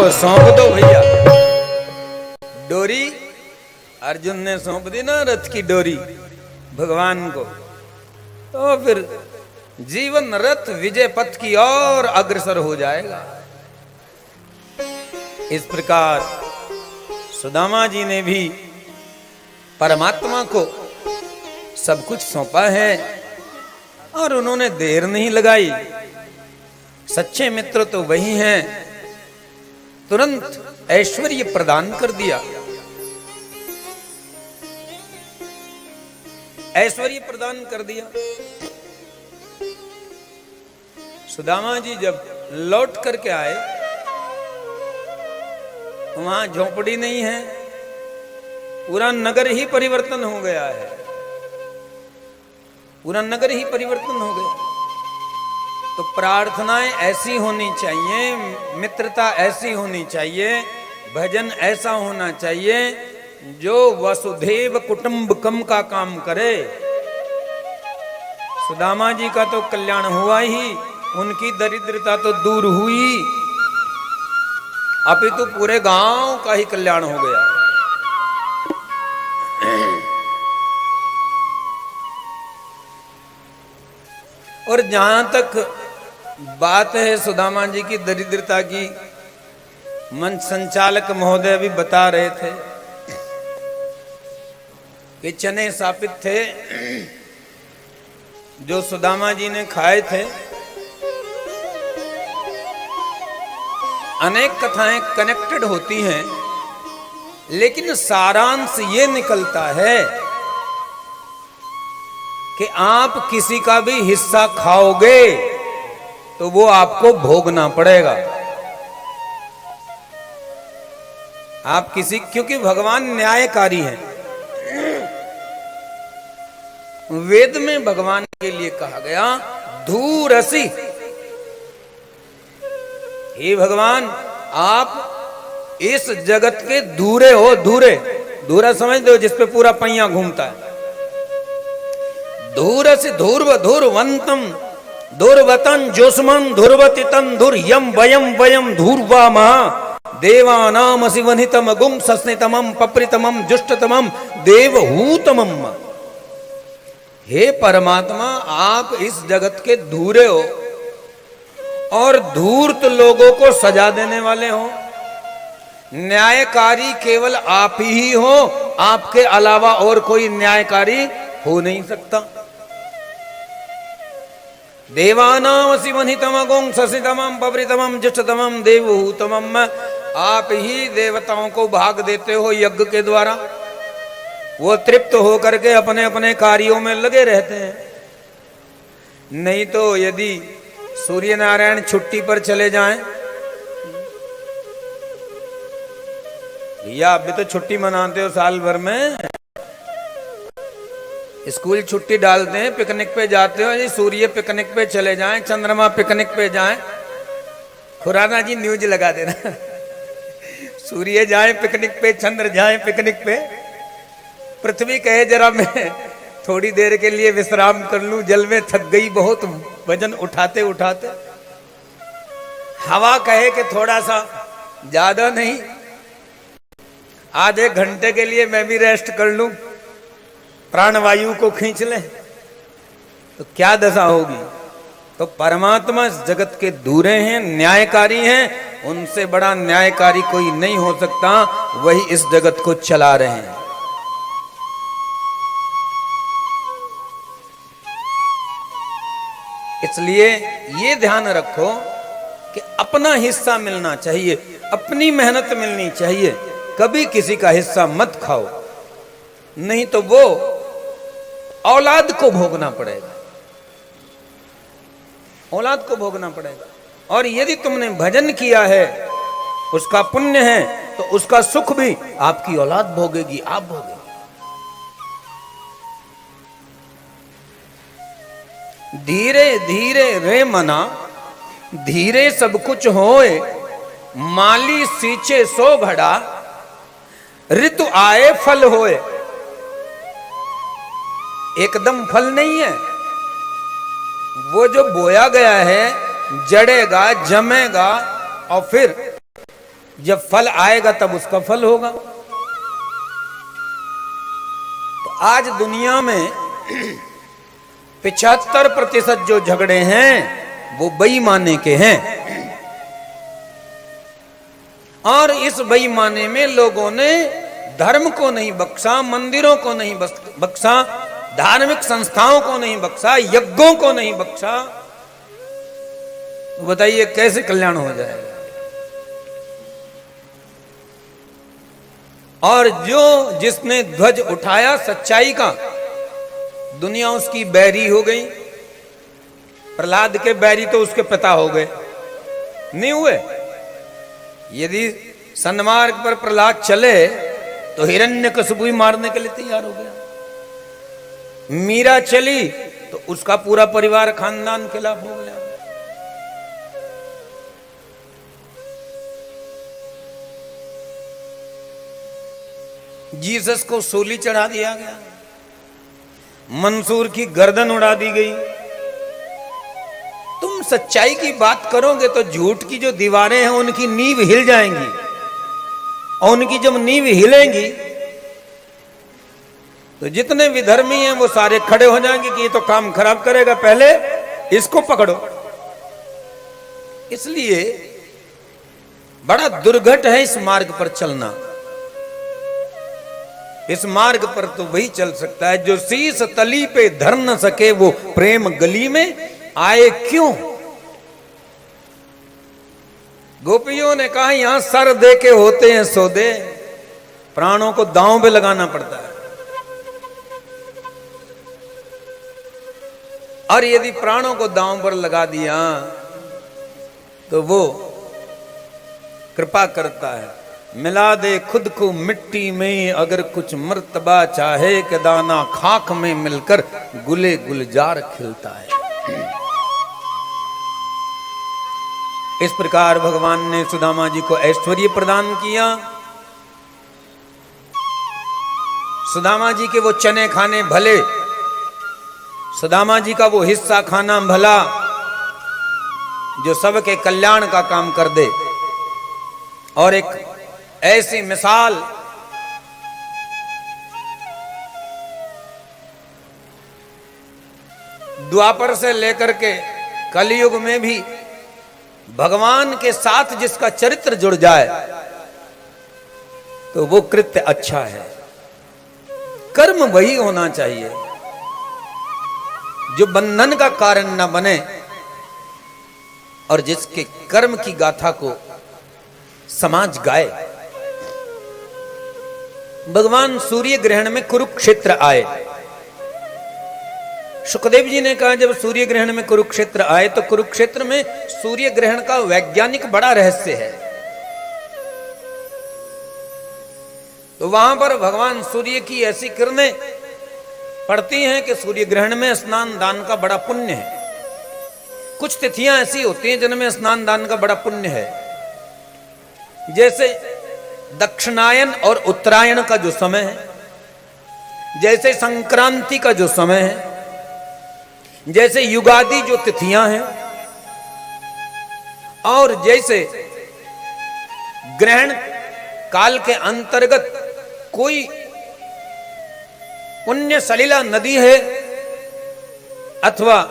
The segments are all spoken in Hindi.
को सौंप दो भैया। डोरी अर्जुन ने सौंप दी ना, रथ की डोरी भगवान को, तो फिर जीवन रथ विजय पथ की ओर अग्रसर हो जाएगा। इस प्रकार सुदामा जी ने भी परमात्मा को सब कुछ सौंपा है और उन्होंने देर नहीं लगाई। सच्चे मित्र तो वही हैं, तुरंत ऐश्वर्य प्रदान कर दिया। ऐश्वर्य प्रदान कर दिया। सुदामा जी जब लौट करके आए, वहां झोंपड़ी नहीं है, पूरा नगर ही परिवर्तन हो गया है। पूरा नगर ही परिवर्तन हो गया। तो प्रार्थनाएं ऐसी होनी चाहिए, मित्रता ऐसी होनी चाहिए, भजन ऐसा होना चाहिए जो वसुधैव कुटुंबकम का काम करे। सुदामा जी का तो कल्याण हुआ ही, उनकी दरिद्रता तो दूर हुई, अपितु पूरे गांव का ही कल्याण हो गया। और जहां तक बात है सुदामा जी की दरिद्रता की, मंच संचालक महोदय भी बता रहे थे कि चने सापित थे जो सुदामा जी ने खाए थे। अनेक कथाएं कनेक्टेड होती हैं, लेकिन सारांश ये निकलता है कि आप किसी का भी हिस्सा खाओगे तो वो आपको भोगना पड़ेगा। आप किसी, क्योंकि भगवान न्यायकारी हैं। वेद में भगवान के लिए कहा गया धूरसी, हे भगवान आप इस जगत के धूरे हो। धूरे, धूरा समझते हो, जिसपे पूरा पहिया घूमता है। धूरसी धूर्व धूर्वंतम धूर्वतन जोस्मन धूर्वतितन धुर्यम वयम वयम धूर्वामा देवानाम शिवनितम गुम सस्नितमम पप्रितमम जुष्टतमम देवहूतमम। हे परमात्मा, आप इस जगत के धूरे हो और धूर्त लोगों को सजा देने वाले हो। न्यायकारी केवल आप ही हो, आपके अलावा और कोई न्यायकारी हो नहीं सकता। देवानाम शिवनितम गुम सस्नितमम पप्रितमम जुष्टतमम देवहूतमम। आप ही देवताओं को भाग देते हो यज्ञ के द्वारा। वो तृप्त होकर के अपने अपने कार्यों में लगे रहते हैं। नहीं तो यदि सूर्य नारायण छुट्टी पर चले जाएं, या अभी तो छुट्टी मनाते हो साल भर में, स्कूल छुट्टी डालते हैं, पिकनिक पे जाते हो, यदि सूर्य पिकनिक पे चले जाएं, चंद्रमा पिकनिक पे जाएं, खुराना जी न्यूज लगा देना सूर्य जाए पिकनिक पे, चंद्र जाए पिकनिक पे, पृथ्वी कहे जरा मैं थोड़ी देर के लिए विश्राम कर लूं, जल में थक गई बहुत वजन उठाते उठाते। हवा कहे कि थोड़ा सा, ज्यादा नहीं, आधे घंटे के लिए मैं भी रेस्ट कर लूं, प्राणवायु को खींच ले, तो क्या दशा होगी। तो परमात्मा इस जगत के दूरे हैं, न्यायकारी हैं, उनसे बड़ा न्यायकारी कोई नहीं हो सकता। वही इस जगत को चला रहे हैं। इसलिए ये ध्यान रखो कि अपना हिस्सा मिलना चाहिए, अपनी मेहनत मिलनी चाहिए। कभी किसी का हिस्सा मत खाओ, नहीं तो वो औलाद को भोगना पड़ेगा, औलाद को भोगना पड़ेगा। और यदि तुमने भजन किया है, उसका पुण्य है, तो उसका सुख भी आपकी औलाद भोगेगी, आप भोगेगी। धीरे धीरे रे मना, धीरे सब कुछ होए, माली सींचे सो घड़ा, ऋतु आए फल होए। एकदम फल नहीं है, वो जो बोया गया है जड़ेगा, जमेगा और फिर जब फल आएगा तब उसका फल होगा। तो आज दुनिया में 75% जो झगड़े हैं वो बेईमाने के हैं, और इस बेईमाने में लोगों ने धर्म को नहीं बख्शा, मंदिरों को नहीं बख्शा, धार्मिक संस्थाओं को नहीं बख्शा, यज्ञों को नहीं बख्शा। तो बताइए कैसे कल्याण हो जाएगा। और जिसने ध्वज उठाया सच्चाई का, दुनिया उसकी बैरी हो गई। प्रहलाद के बैरी तो उसके पिता हो गए, नहीं हुए? यदि सन्मार्ग पर प्रहलाद चले तो हिरण्यकशिपु मारने के लिए तैयार हो गया। मीरा चली तो उसका पूरा परिवार खानदान खिलाफ हो गया। जीसस को सूली चढ़ा दिया गया, मंसूर की गर्दन उड़ा दी गई। तुम सच्चाई की बात करोगे तो झूठ की जो दीवारें हैं उनकी नींव हिल जाएंगी, और उनकी जब नींव हिलेंगी तो जितने विधर्मी हैं वो सारे खड़े हो जाएंगे कि ये तो काम खराब करेगा, पहले इसको पकड़ो। इसलिए बड़ा दुर्घट है इस मार्ग पर चलना। इस मार्ग पर तो वही चल सकता है जो शीस तली पे धर न सके, वो प्रेम गली में आए क्यों। गोपियों ने कहा यहां सर दे के होते हैं सौदे, प्राणों को दांव पे लगाना पड़ता है। और यदि प्राणों को दांव पर लगा दिया तो वो कृपा करता है, मिला दे खुद को मिट्टी में, अगर कुछ मर्तबा चाहे कि दाना खाक में मिलकर गुले गुलजार खिलता है। इस प्रकार भगवान ने सुदामा जी को ऐश्वर्य प्रदान किया। सुदामा जी के वो चने खाने भले, सुदामा जी का वो हिस्सा खाना भला जो सबके कल्याण का काम कर दे। और एक ऐसी मिसाल द्वापर से लेकर के कलयुग में भी भगवान के साथ जिसका चरित्र जुड़ जाए तो वो कृत्य अच्छा है। कर्म वही होना चाहिए जो बंधन का कारण न बने, और जिसके कर्म की गाथा को समाज गाए। भगवान सूर्य ग्रहण में कुरुक्षेत्र आए। सुखदेव जी ने कहा जब सूर्य ग्रहण में कुरुक्षेत्र आए तो कुरुक्षेत्र में सूर्य ग्रहण का वैज्ञानिक बड़ा रहस्य है। तो वहां पर भगवान सूर्य की ऐसी किरणें पड़ती हैं कि सूर्य ग्रहण में स्नान दान का बड़ा पुण्य है। कुछ तिथियां ऐसी होती हैं जिनमें स्नान दान का बड़ा पुण्य है, जैसे दक्षिणायन और उत्तरायण का जो समय है, जैसे संक्रांति का जो समय है, जैसे युगादि जो तिथियां हैं, और जैसे ग्रहण काल के अंतर्गत कोई पुण्य सलिला नदी है अथवा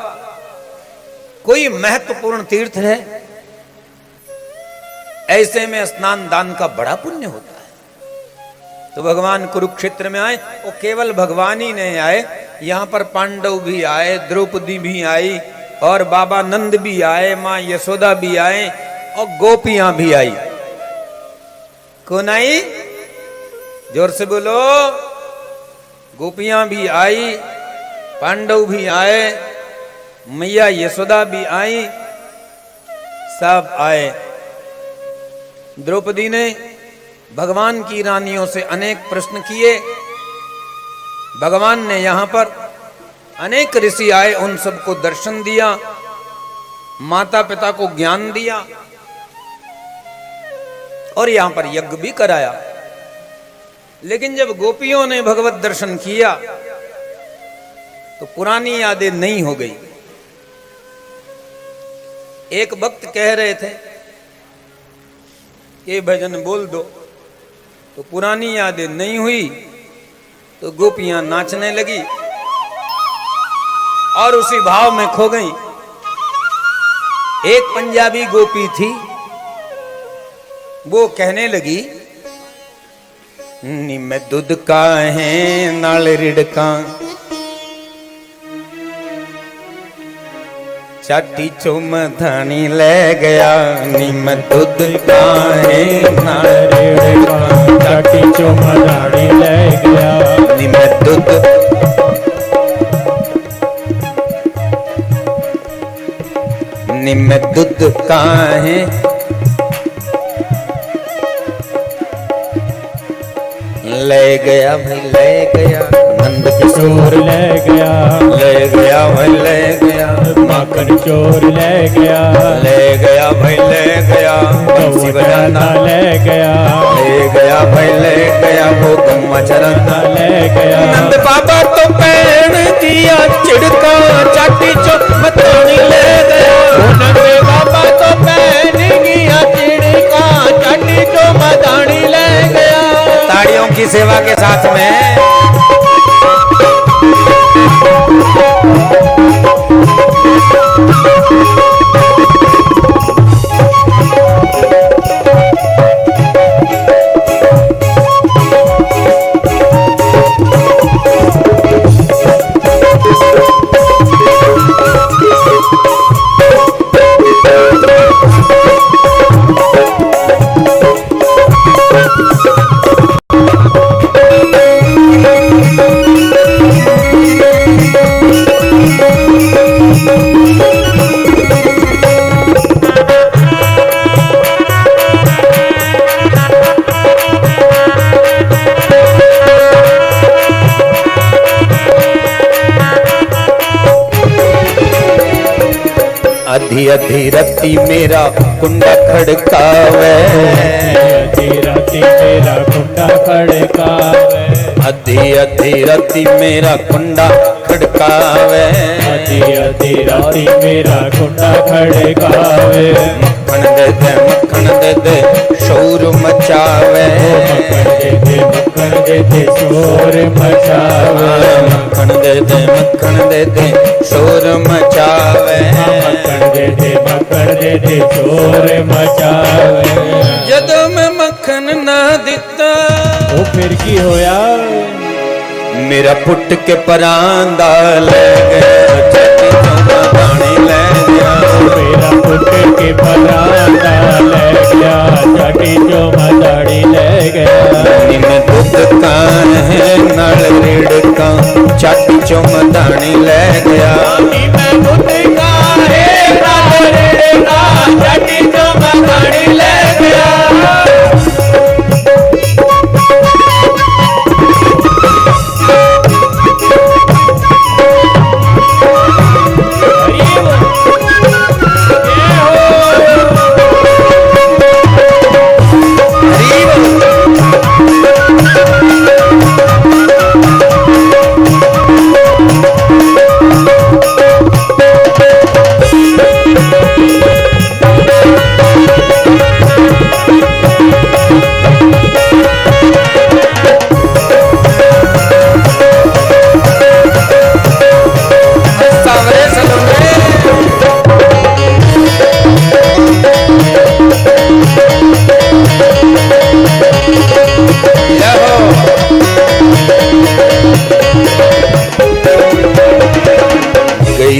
कोई महत्वपूर्ण तीर्थ है, ऐसे में स्नान दान का बड़ा पुण्य होता है। तो भगवान कुरुक्षेत्र में आए, वो केवल भगवान ही नहीं आए, यहां पर पांडव भी आए, द्रौपदी भी आई, और बाबा नंद भी आए, मां यशोदा भी आए, और गोपियां भी आई। कौन आई? जोर से बोलो। गोपियां भी आई, पांडव भी आए, मैया यशोदा भी आई, सब आए। द्रौपदी ने भगवान की रानियों से अनेक प्रश्न किए। भगवान ने यहां पर अनेक ऋषि आए, उन सबको दर्शन दिया, माता पिता को ज्ञान दिया, और यहां पर यज्ञ भी कराया। लेकिन जब गोपियों ने भगवत दर्शन किया तो पुरानी यादें नहीं हो गई। एक भक्त कह रहे थे ये भजन बोल दो। तो पुरानी यादें नहीं हुई तो गोपियां नाचने लगी और उसी भाव में खो गई। एक पंजाबी गोपी थी, वो कहने लगी, नी मैं दूध का है नाल रिड़का, चाटी चुम धानी ले गया, नी मैं दूध का है नाल रिड़का, चाटी चुम धानी ले गया, नी मैं दूध निम दूध का है ले गया भाई ले गया, नंद किशोर ले गया, ले गया भाई ले गया, माखन चोर ले गया, ले गया भाई ले गया, बंसी बजाना ले गया, ले गया भाई ले गया, वो गम्मा चराना ले गया। नंद बाबा तो पैण दिया चिड़का, चाटी चो मतानी ले गया, नंद बाबा तो पैन दिया चिड़का, चाटी चो मतानी ले गया। ताड़ियों की सेवा के साथ में आधी आधी रत्ती मेरा कुंडा खड़कावे, आधी राती मेरा कुंडा खड़कावे, आधी आधी रत्ती मेरा कुंडा खड़कावे, आधी आधी राती मेरा कुंडा खड़कावे। मक्खन दे दे शोर मचावे, मक्खन दे दे शोर मचावे, मक्खन दे दे शोर मचावे, मक्खन दे दे शोर मचावे। जदों मैं मक्खन ना दिता वो फिर की होया, मेरा पुट के परांदा ले गया, चाटी चौमा दाने ले गया, मेरा पुट के परांदा ले गया, चाटी चौमा दाढ़ी ले गया। निम दूध का है नल रिड़का, चाटी चौमा दाने ले गया, दूध का है नल रिड़का, चाटी चौमा दाढ़ी ले गया।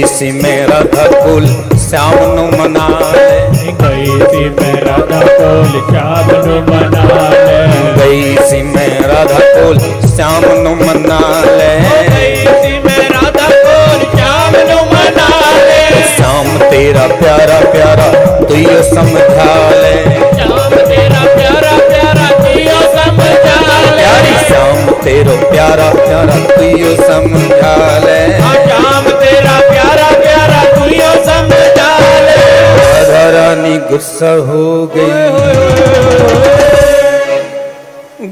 सी मेरा धकुल श्याम नु मना ले, गई सी मेरा धकुल श्याम नु मना ले, गई सी मेरा धकुल श्याम नु मना ले, गई सी मेरा धकुल श्याम नु मना ले। श्याम तेरा प्यारा प्यारा तू यो समझा ले, श्याम तेरा प्यारा प्यारा तू यो समझा ले, प्यारी श्याम तेरो प्यारा प्यारा तू यो समझा ले, श्याम तेरा प्यारा प्यारा तू यो समझा ले। राधा रानी गुस्सा हो गई,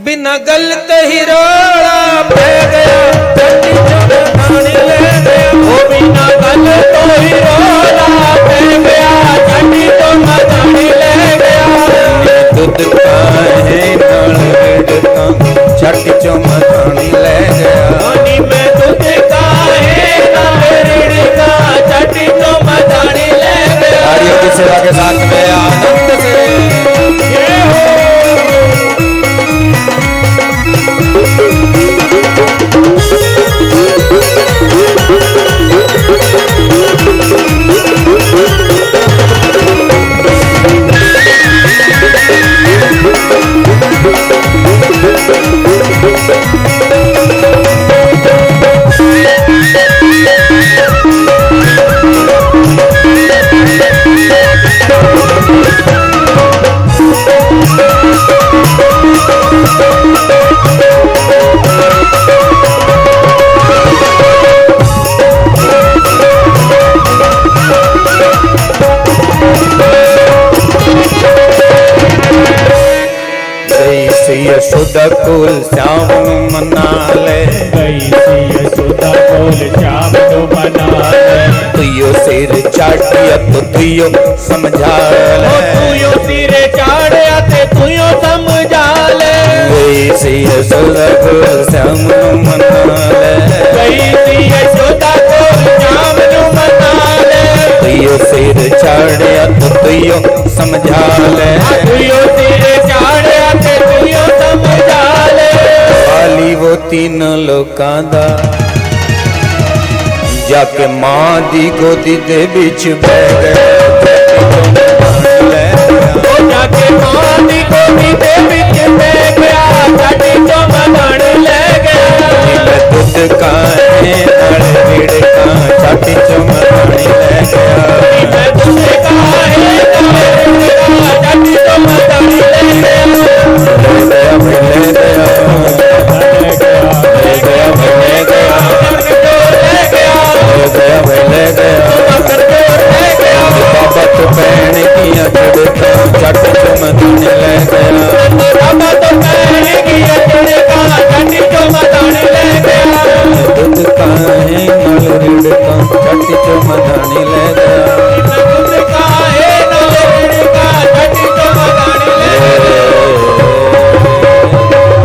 बिना गलत ही रोड़ा पे गया, चाटी चौमा दाने ले गया, वो बिना गलत ही रोड़ा पे गया, चाटी चौमा दाने ले गया। दूध का साथ में आनंद से। जय हो। यशोदा कुल श्याम नु मना ले, गई सी यशोदा कोल श्याम नु मना ले। तुयो सिर चाटिया तो तुयो समझा ले, तुयो सिर चाड़िया ते तुयो समझा ले। गई सी यशोदा कुल श्याम नु मना ले, गई सी यशोदा कोल श्याम नु मना ले। तुयो सिर चाटिया तो तुयो समझा ले, तुयो सिर चाड़िया ते तुयो समझा ले। वाली वो तीन लोकां दा जाके मां दी गोदी दे विच बैठ गया, जाके मां दी गोदी दे विच बैठ गया, छाती चो मगन ले गया। दुध काहे नल विड़का छाती चो मगन ले गया, दूध काहे नल विड़का छाती चो मगन ले गया। ले गया बाबा तो बहन की अचड़का चट चमदन ले गया, बाबा तो बहन की अचड़का चट चमदन ले गया। दूध काहे नल रिड़का चट चमदन ले गया।